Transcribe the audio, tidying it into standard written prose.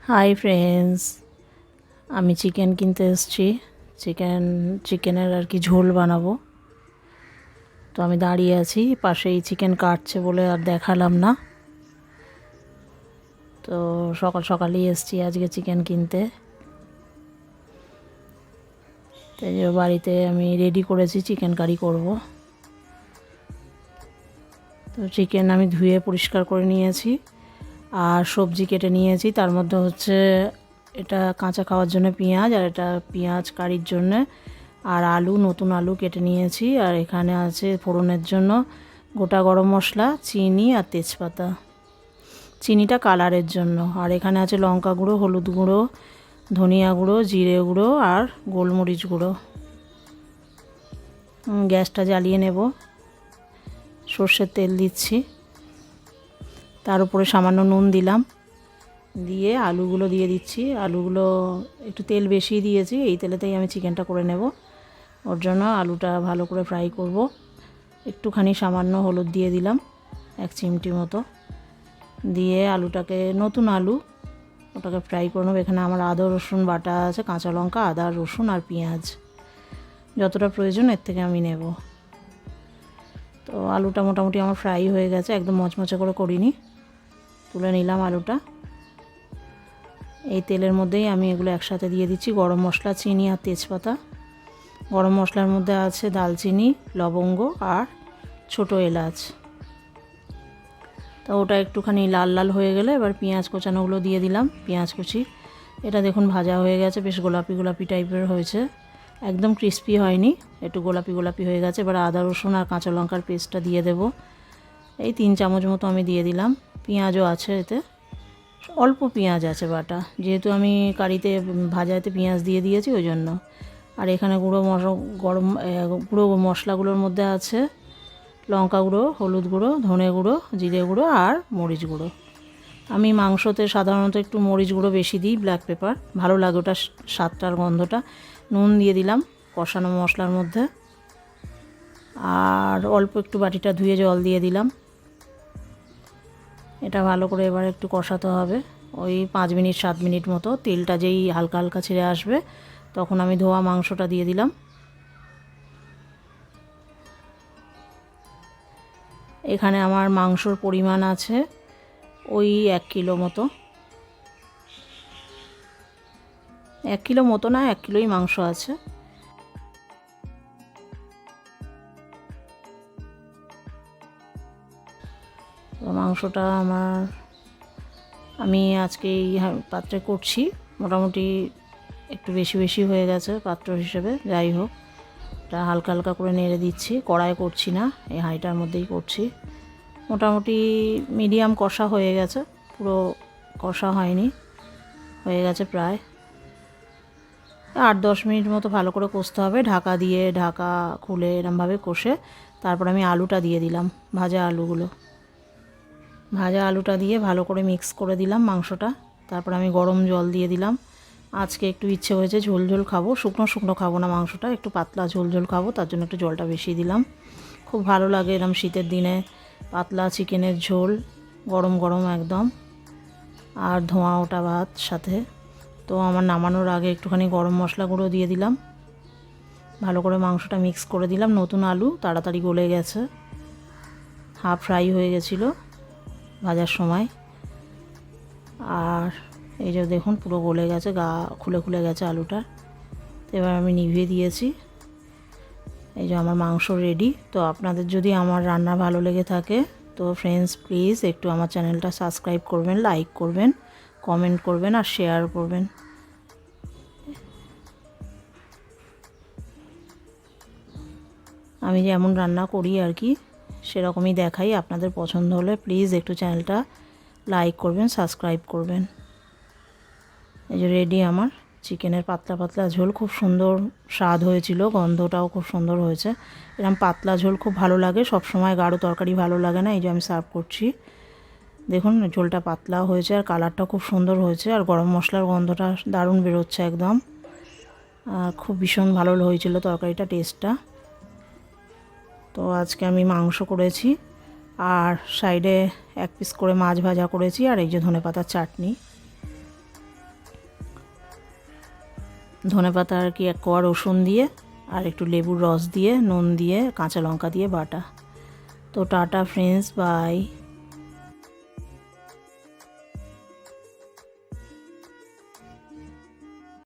Hi friends, আমি chicken কিনতে এসেছি। চিকেনের আর কি ঝোল বানাবো। তো আমি দাঁড়িয়ে আছি, পাশেই চিকেন কাটছে বলে আর দেখালাম না। তো সকাল সকালই এসেছি আজকে চিকেন কিনতে। তো এই যে বাড়িতে আমি রেডি করেছি, চিকেন কারি করব। তো চিকেন আমি ধুয়ে পরিষ্কার করে নিয়েছি আর সবজি কেটে নিয়েছি। তার মধ্যে হচ্ছে এটা কাঁচা খাওয়ার জন্য পেঁয়াজ, আর এটা পেঁয়াজ কারির জন্য, আর আলু, নতুন আলু কেটে নিয়েছি। আর এখানে আছে ফোড়নের জন্য গোটা গরম মশলা, চিনি আর তেজপাতা। চিনিটা কালারের জন্য। আর এখানে আছে লঙ্কা গুঁড়ো, হলুদ গুঁড়ো, ধনিয়া গুঁড়ো, জিরে গুঁড়ো আর গোলমরিচ গুঁড়ো। গ্যাসটা জ্বালিয়ে নেব। সর্ষের তেল দিচ্ছি, তার উপরে সামান্য নুন দিলাম, দিয়ে আলুগুলো দিয়ে দিচ্ছি। আলুগুলো একটু তেল বেশি দিয়েছি, এই তেলেতেই আমি চিকেনটা করে নেব। ওর জন্য আলুটা ভালো করে ফ্রাই করব। একটুখানি সামান্য হলুদ দিয়ে দিলাম, 1 চিমটি মতো দিয়ে আলুটাকে, নতুন আলু, ওটাকে ফ্রাই করে নেব। এখানে আমার আদা রসুন বাটা আছে, কাঁচা লঙ্কা, আদা রসুন আর পেঁয়াজ, যতটা প্রয়োজন এর থেকে আমি নেব। তো আলুটা মোটামুটি আমার ফ্রাই হয়ে গেছে, একদম মচমচে করে করিনি। তুলে নিলাম আলুটা। এই তেলের মধ্যেই আমি এগুলো একসাথে দিয়ে দিচ্ছি, গরম মশলা, চিনি আর তেজপাতা। গরম মশলার মধ্যে আছে দালচিনি, লবঙ্গ আর ছোটো এলাচ। তো ওটা একটুখানি লাল লাল হয়ে গেলে এবার পেঁয়াজ কোচানোগুলো দিয়ে দিলাম, পেঁয়াজ কুচি। এটা দেখুন ভাজা হয়ে গেছে, বেশ গোলাপি গোলাপি টাইপের হয়েছে, একদম ক্রিস্পি হয়নি, একটু গোলাপি গোলাপি হয়ে গেছে। এবার আদা রসুন আর কাঁচা লঙ্কার পেস্টটা দিয়ে দেব। এই 3 চামচ মতো আমি দিয়ে দিলাম। পেঁয়াজও আছে এতে, অল্প পেঁয়াজ আছে বাটা, যেহেতু আমি কারিতে ভাজাতে পেঁয়াজ দিয়ে দিয়েছি ওই জন্য। আর এখানে গুঁড়ো মশলাগুলোর মধ্যে আছে লঙ্কা গুঁড়ো, হলুদ গুঁড়ো, ধনে গুঁড়ো, জিরে গুঁড়ো আর মরিচ গুঁড়ো। আমি মাংসতে সাধারণত একটু মরিচ গুঁড়ো বেশি দিই, ব্ল্যাক পেপার, ভালো লাগে ওটা, স্বাদটার গন্ধটা। নুন দিয়ে দিলাম কষানো মশলার মধ্যে, আর অল্প একটু বাটিটা ধুয়ে জল দিয়ে দিলাম। এটা ভালো করে এবার একটু কষাতে হবে, ওই 5 মিনিট 7 মিনিট মতো। তেলটা যেই হালকা হালকা ছেড়ে আসবে তখন আমি ধোয়া মাংসটা দিয়ে দিলাম। এখানে আমার মাংসর পরিমাণ আছে ওই 1 কিলো মতো। 1 কিলো মতো না, 1 কিলোই মাংস আছে। তো মাংসটা আমি আজকে এই পাত্রে করছি, মোটামুটি একটু বেশি বেশি হয়ে গেছে পাত্র হিসেবে। যাই হোক, এটা হালকা হালকা করে নেড়ে দিচ্ছি, কড়াই করছি না, এই হাঁড়িটার মধ্যেই করছি। মোটামুটি মিডিয়াম কষা হয়ে গেছে, পুরো কষা হয়নি, হয়ে গেছে প্রায়। 8-10 মিনিট মতো ভালো করে কষতে হবে, ঢাকা দিয়ে, ঢাকা খুলে এরমভাবে কষে তারপর আমি আলুটা দিয়ে দিলাম, ভাজা আলুটা দিয়ে ভালো করে মিক্স করে দিলাম মাংসটা। তারপর আমি গরম জল দিয়ে দিলাম। আজকে একটু ইচ্ছে হয়েছে ঝোল ঝোল খাবো, শুকনো শুকনো খাবো না মাংসটা, একটু পাতলা ঝোল ঝোল খাবো, তার জন্য একটু জলটা বেশি দিলাম। খুব ভালো লাগে এরম শীতের দিনে পাতলা চিকেনের ঝোল, গরম গরম একদম, আর ধোঁয়া ওটা ভাত সাথে। তো আমার নামানোর আগে একটুখানি গরম মশলা গুঁড়ো দিয়ে দিলাম, ভালো করে মাংসটা মিক্স করে দিলাম। নতুন আলু তাড়াতাড়ি গলে গেছে, হাফ ফ্রাই হয়ে গেছিলো ভাজার সময়। আর এই যে দেখুন পুরো গলে গেছে, গা খুলে খুলে গেছে আলুটা। তো এবার আমি নিভিয়ে দিয়েছি। এই যে আমার মাংস রেডি। তো আপনাদের যদি আমার রান্না ভালো লেগে থাকে তো ফ্রেন্ডস প্লিজ একটু আমার চ্যানেলটা সাবস্ক্রাইব করবেন, লাইক করবেন, কমেন্ট করবেন আর শেয়ার করবেন। আমি যেমন রান্না করি আর কি সেরকমই দেখাই, আপনাদের পছন্দ হলে প্লিজ একটু চ্যানেলটা লাইক করবেন, সাবস্ক্রাইব করবেন। এই যে রেডি আমার চিকেনের পাতলা পাতলা ঝোল, খুব সুন্দর স্বাদ হয়েছিল, গন্ধটাও খুব সুন্দর হয়েছে। এরকম পাতলা ঝোল খুব ভালো লাগে, সব সময় গাঢ় তরকারি ভালো লাগে না। এই যে আমি সার্ভ করছি, দেখুন ঝোলটা পাতলা হয়েছে আর কালারটা খুব সুন্দর হয়েছে, আর গরম মশলার গন্ধটা দারুণ বেরোচ্ছে একদম। খুব ভীষণ ভালো হয়েছিল তরকারিটা, টেস্টটা। তো আজকে আমি মাংস করেছি, আর সাইডে 1 পিস করে মাছ ভাজা করেছি, আর এই যে ধনেপাতার চাটনি। ধনেপাতা আর কি 1 কোয়া রসুন দিয়ে আর একটু লেবুর রস দিয়ে নুন দিয়ে কাঁচা লঙ্কা দিয়ে বাটা। তো টাটা ফ্রেন্ডস, বাই।